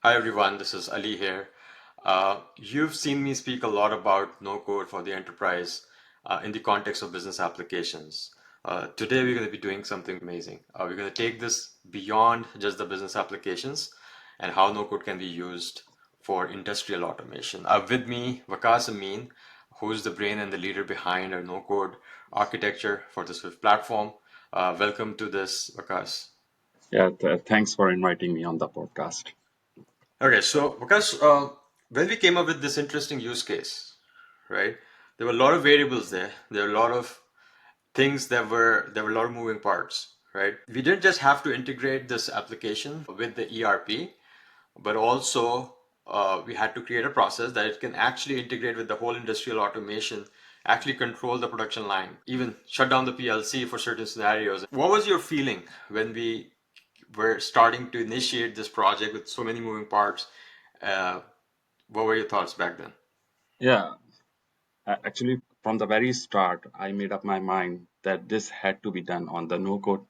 Hi everyone, this is Ali here. You've seen me speak a lot about no code for the enterprise in the context of business applications. Today we're going to be doing something amazing. We're going to take this beyond just the business applications and how no code can be used for industrial automation. With me, Vakas Amin, who's the brain and the leader behind our no code architecture for the Swift platform. Welcome to this, Vakas. Yeah, thanks for inviting me on the podcast. Okay, so because when we came up with this interesting use case, right, there were a lot of variables there. There were a lot of things that were there were a lot of moving parts, right? We didn't just have to integrate this application with the ERP, but also we had to create a process that it can actually integrate with the whole industrial automation, actually control the production line, even shut down the PLC for certain scenarios. What was your feeling when we were starting to initiate this project with so many moving parts? Uh, what were your thoughts back then? Yeah, actually, from the very start, I made up my mind that this had to be done on the no code.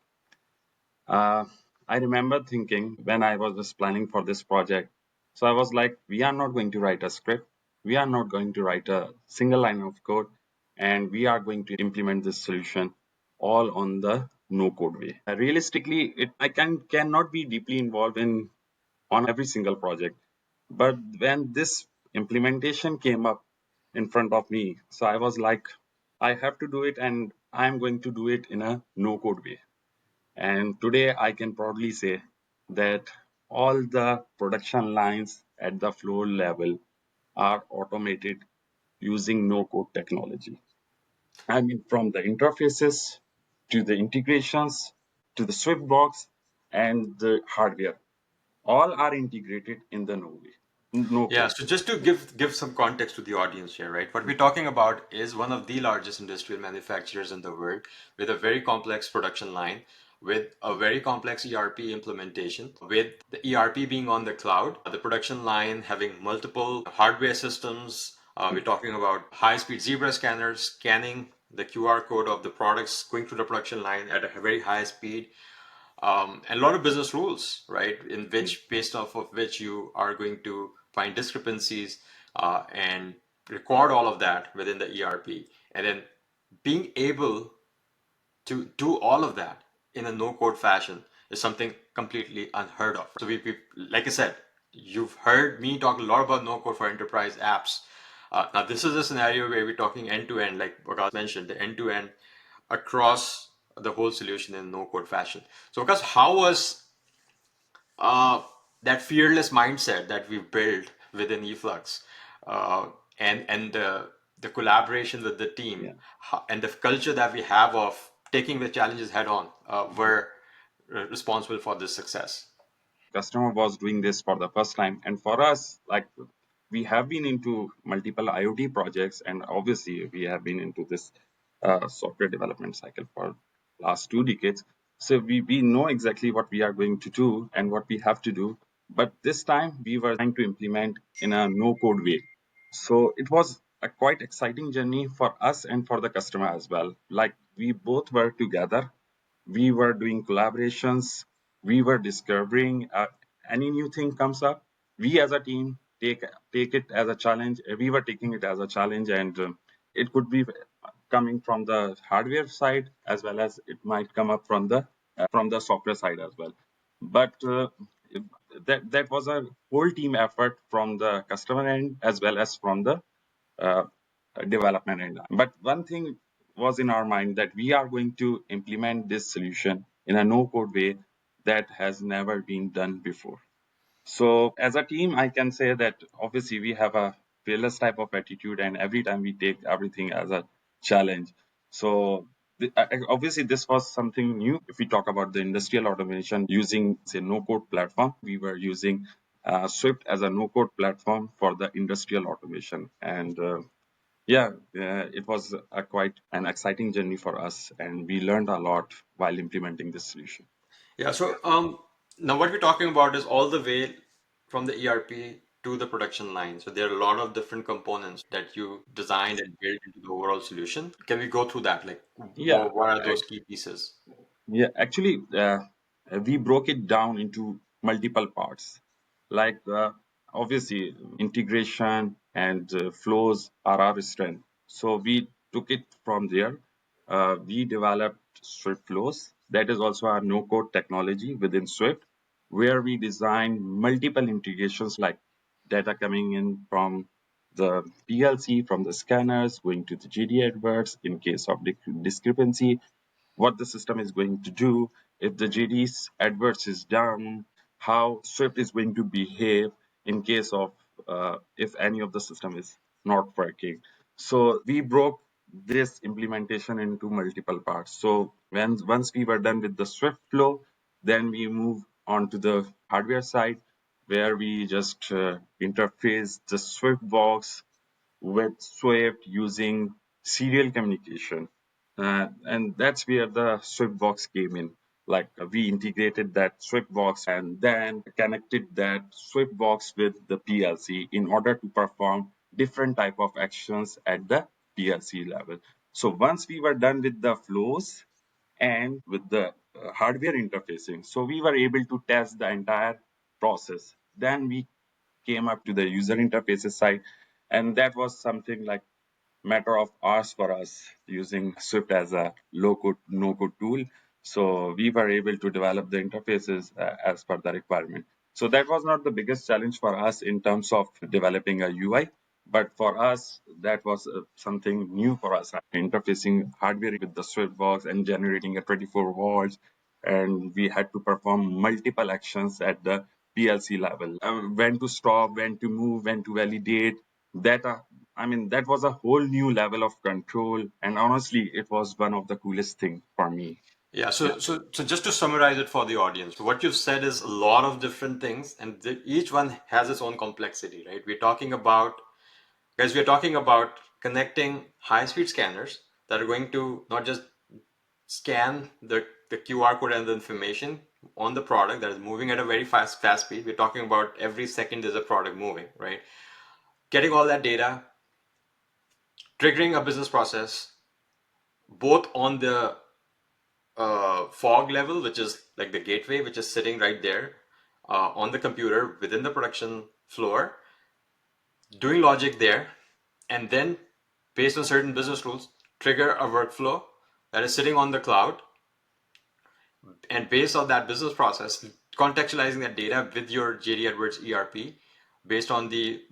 Uh, I remember thinking when I was just planning for this project, so I was like, we are not going to write a script, we are not going to write a single line of code, and we are going to implement this solution all on the no code way. Realistically, I cannot be deeply involved in on every single project. But when this implementation came up in front of me, so I was like, I have to do it and I'm going to do it in a no code way. And today I can proudly say that all the production lines at the floor level are automated using no code technology. I mean, from the interfaces to the integrations to the Swift box and the hardware, all are integrated in the no Yeah, code. so just to give some context to the audience here, right? What we're talking about is one of the largest industrial manufacturers in the world with a very complex production line, with a very complex ERP implementation, with the ERP being on the cloud, the production line having multiple hardware systems. We're talking about high-speed zebra scanners scanning the QR code of the products going through the production line at a very high speed, and a lot of business rules, right? In which, based off of which you are going to find discrepancies and record all of that within the ERP, and then being able to do all of that in a no-code fashion is something completely unheard of. So we like I said, you've heard me talk a lot about no-code for enterprise apps. Now this is a scenario where we're talking end-to-end, like Vikas mentioned, the end-to-end across the whole solution in no-code fashion. So Vikas, how was uh, that fearless mindset that we've built within eFlux, uh, and the collaboration with the team, Yeah. and the culture that we have of taking the challenges head on, were responsible for this success. Customer was doing this for the first time, and for us, like, we have been into multiple IoT projects, and obviously we have been into this software development cycle for last 2 decades. So we know exactly what we are going to do and what we have to do, but this time we were trying to implement in a no code way. So it was a quite exciting journey for us and for the customer as well. Like, we both were together, we were doing collaborations, we were discovering any new thing comes up, we as a team take it as a challenge. We were taking it as a challenge, and it could be coming from the hardware side as well as it might come up from the software side as well. But that was a whole team effort from the customer end as well as from the uh, development end. But one thing was in our mind that we are going to implement this solution in a no code way that has never been done before. So, as a team, I can say that obviously we have a fearless type of attitude, and every time we take everything as a challenge. So, obviously, this was something new. If we talk about the industrial automation using, say, no code platform, we were using Swift as a no code platform for the industrial automation. And yeah, it was a quite an exciting journey for us, and we learned a lot while implementing this solution. Yeah. So now what we're talking about is all the way from the ERP to the production line. So there are a lot of different components that you designed and built into the overall solution. Can we go through that? Like, Yeah, what are those key pieces? yeah, actually, we broke it down into multiple parts. like obviously integration and flows are our strength. So we took it from there. We developed Swift flows. That is also our no code technology within Swift, where we design multiple integrations like data coming in from the PLC, from the scanners, going to the GD adverts in case of discrepancy, what the system is going to do, if the JD's adverts is down, how Swift is going to behave in case of if any of the system is not working. So we broke this implementation into multiple parts. So when once we were done with the Swift flow, then we move on to the hardware side where we just interface the Swift box with Swift using serial communication. And that's where the Swift box came in. Like we integrated that Swift box and then connected that Swift box with the PLC in order to perform different type of actions at the PLC level. So once we were done with the flows and with the hardware interfacing, so we were able to test the entire process. Then we came up to the user interfaces side, and that was something like matter of hours for us using Swift as a low code, no code tool. So we were able to develop the interfaces as per the requirement. So that was not the biggest challenge for us in terms of developing a UI, but for us, that was something new for us, interfacing hardware with the Swift box and generating a 24 volts. And we had to perform multiple actions at the PLC level. When to stop, when to move, when to validate. That I mean, that was a whole new level of control, and honestly, it was one of the coolest thing for me. Yeah, Yeah, so just to summarize it for the audience, what you've said is a lot of different things, and each one has its own complexity, right? We're talking about, guys, we're talking about connecting high-speed scanners that are going to not just scan the QR code and the information on the product that is moving at a very fast speed. We're talking about every second is a product moving, right? Getting all that data, triggering a business process, both on the fog level, which is like the gateway, which is sitting right there on the computer within the production floor, doing logic there, and then based on certain business rules, trigger a workflow that is sitting on the cloud, and based on that business process, contextualizing that data with your JD Edwards ERP based on the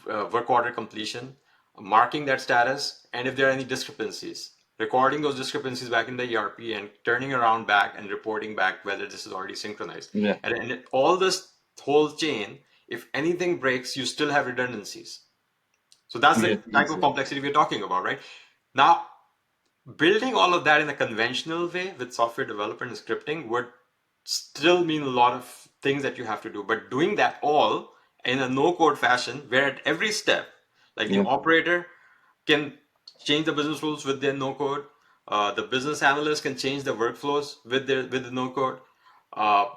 work order completion, marking that status, and if there are any discrepancies, recording those discrepancies back in the ERP and turning around back and reporting back whether this is already synchronized. yeah, And all this whole chain, if anything breaks, you still have redundancies. So that's the yes, type of exactly. complexity we're talking about, right? Now, building all of that in a conventional way with software development and scripting would still mean a lot of things that you have to do. But doing that all in a no code fashion, where at every step, like the Yeah, operator can change the business rules with their no code, the business analyst can change the workflows with the no code,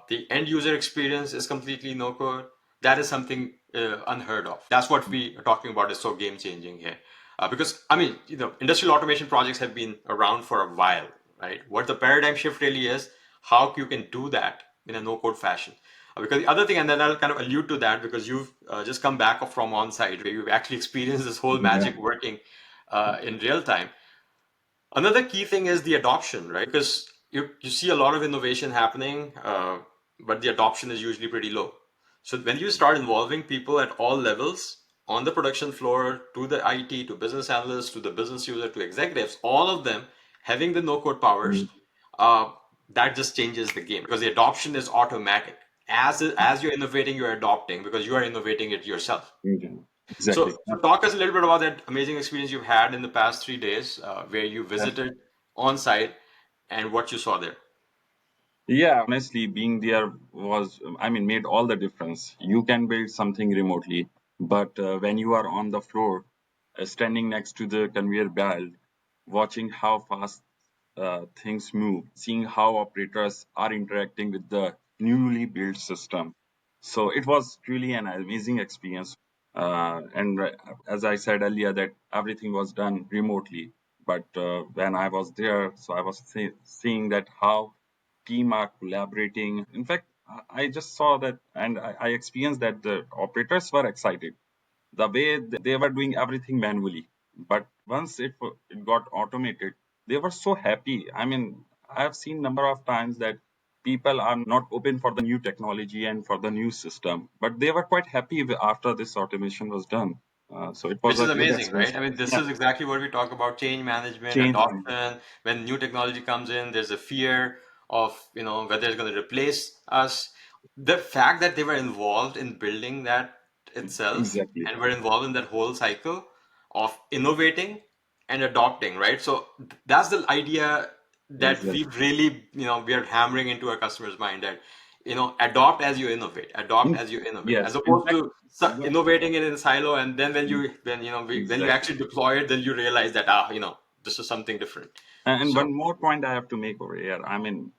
the end user experience is completely no code. That is something unheard of. That's what we are talking about is so game changing here. Because I mean, industrial automation projects have been around for a while, right? What the paradigm shift really is, how you can do that in a no code fashion. Because the other thing, and then I'll kind of allude to that because you've just come back from on site where you've actually experienced this whole yeah, magic working in real time. Another key thing is the adoption, right? Because you see a lot of innovation happening, but the adoption is usually pretty low. So when you start involving people at all levels on the production floor, to the IT, to business analysts, to the business user, to executives, all of them having the no code powers, mm, uh, that just changes the game because the adoption is automatic. As you're innovating, you're adopting because you are innovating it yourself. yeah, So, exactly. so talk us a little bit about that amazing experience you've had in the past 3 days, where you Yeah. visited on site and what you saw there. Yeah, honestly, being there was, I mean, made all the difference. You can build something remotely, but when you are on the floor, standing next to the conveyor belt, watching how fast things move, seeing how operators are interacting with the newly built system. So it was truly an amazing experience. And as I said earlier, that everything was done remotely. But when I was there, so I was seeing that how team are collaborating. In fact, I just saw that, and I experienced that the operators were excited the way they were doing everything manually. But once it got automated, they were so happy. I mean, I have seen number of times that people are not open for the new technology and for the new system, but they were quite happy after this automation was done. So it was Which is a good amazing, experience right? I for mean, us. this Yeah, is exactly what we talk about: change management, change management. adoption. When new technology comes in, there's a fear of, whether it's going to replace us. The fact that they were involved in building that itself Exactly, and were involved in that whole cycle of innovating and adopting, right? So that's the idea that we exactly. really, we are hammering into our customers' mind, that adopt as you innovate, adopt In, as you innovate, as yes, in opposed fact, to what, innovating it in silo, and then when you exactly. actually deploy it, then you realize that this is something different. And So one more point I have to make over here. I mean,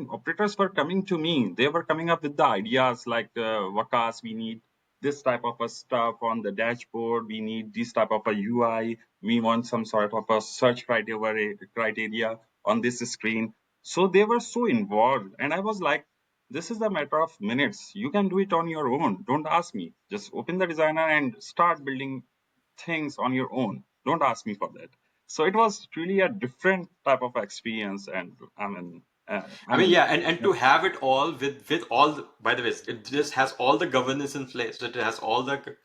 operators were coming to me. They were coming up with the ideas like, Vakas, we need this type of a stuff on the dashboard. We need this type of a UI. We want some sort of a search criteria on this screen. So they were so involved, and I was like, this is a matter of minutes. You can do it on your own. Don't ask me. Just open the designer and start building things on your own. Don't ask me for that. So it was really a different type of experience, and I mean, yeah, and yeah, to have it all with all by the way, it just has all the governance in place. It has all the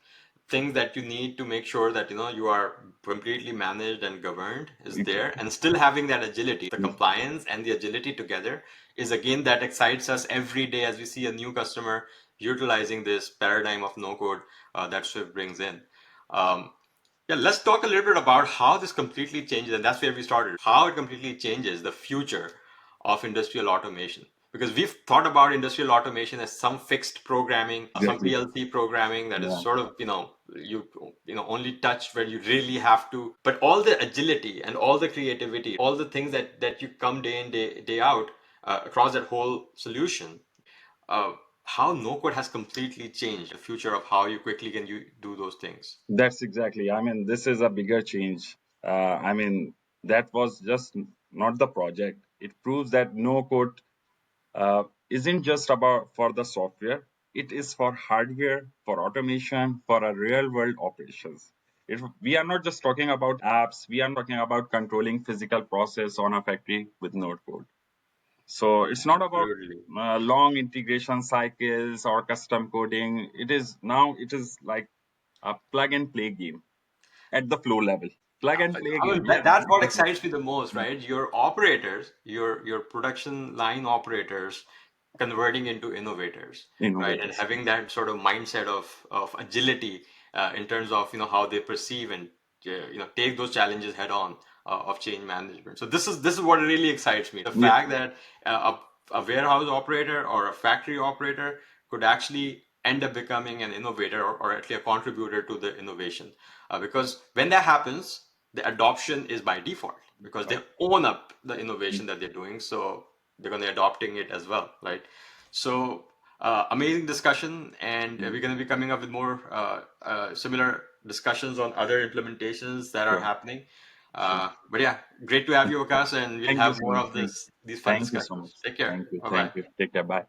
things that you need to make sure that you are completely managed and governed is there, exactly, and still having that agility, the compliance and the agility together is again that excites us every day as we see a new customer utilizing this paradigm of no code that Swift brings in. Um, Yeah, let's talk a little bit about how this completely changes, and that's where we started. How it completely changes the future of industrial automation. Because we've thought about industrial automation as some fixed programming, some exactly, PLC programming that is yeah, sort of, only touch where you really have to. But all the agility and all the creativity, all the things that you come day in, day out across that whole solution, uh, how no code has completely changed the future of how you quickly can you do those things. that's exactly. I mean, this is a bigger change. I mean, that was just not the project. It proves that no code isn't just about for the software. It is for hardware, for automation, for a real world operations. We are not just talking about apps, we are talking about controlling physical process on a factory with no code. So it's not about Absolutely. long integration cycles or custom coding. It is like a plug and play game at the flow level. Plug and play I game. mean, Yeah, that's what exactly. excites me the most, right? Your operators, your production line operators, converting into innovators, right? And Innovators. having that sort of mindset of agility in terms of how they perceive and take those challenges head on of change management. So this is what really excites me: the Yeah, fact that a warehouse operator or a factory operator could actually end up becoming an innovator, or at least a contributor to the innovation. Because when that happens, the adoption is by default because they own up the innovation that they're doing. So they're going to be adopting it as well, right? So amazing discussion, and we're going to be coming up with more similar discussions on other implementations that are sure, happening. sure. But yeah, great to have you, Vikas, and we'll Thank you have so more much. of these fun Thank you so much. discussions. Take care. Thank you. Bye bye. Thank you. Take care. Bye.